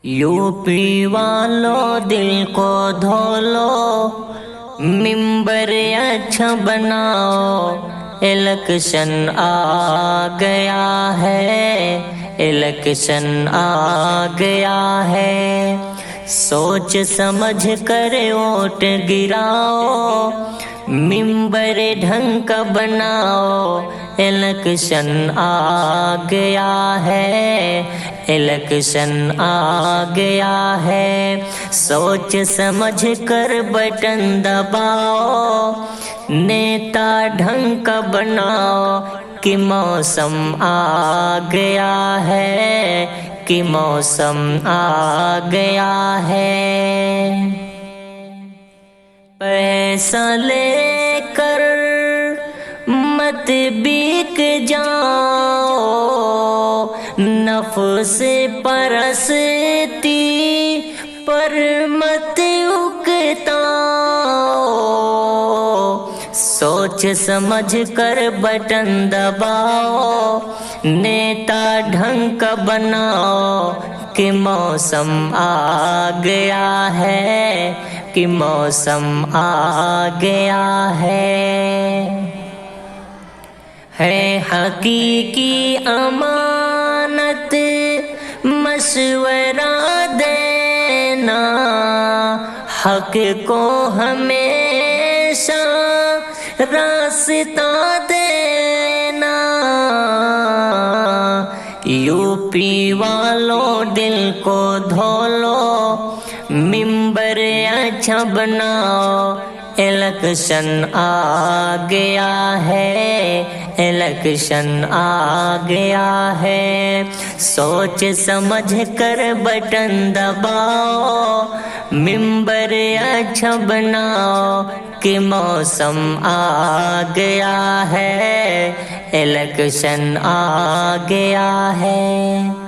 UP वालों दिल को धो लो, मिंबर अच्छा बनाओ। इलेक्शन आ गया है, इलेक्शन आ गया है। सोच समझ कर वोट गिराओ, मिंबर ढंग का बनाओ। इलेक्शन आ गया है, इलेक्शन आ गया है। सोच समझ कर बटन दबाओ, नेता ढंग का बनाओ। कि मौसम आ गया है, कि मौसम आ गया है। पैसा लेकर मत बिक जाओ, नफ्स परस्ती पर मत उकताओ। सोच समझ कर बटन दबाओ, नेता ढंग का बनाओ। कि मौसम आ गया है, कि मौसम आ गया है हकीकी अमानत मशवरा देना, हक को हमेशा रास्ता देना। यूपी वालों दिल को धो लो, मिंबर अच्छा बनाओ। इलेक्शन आ गया है, इलेक्शन आ गया है। सोच समझ कर बटन दबाओ, मिंबर अच्छा बनाओ। कि मौसम आ गया है, इलेक्शन आ गया है।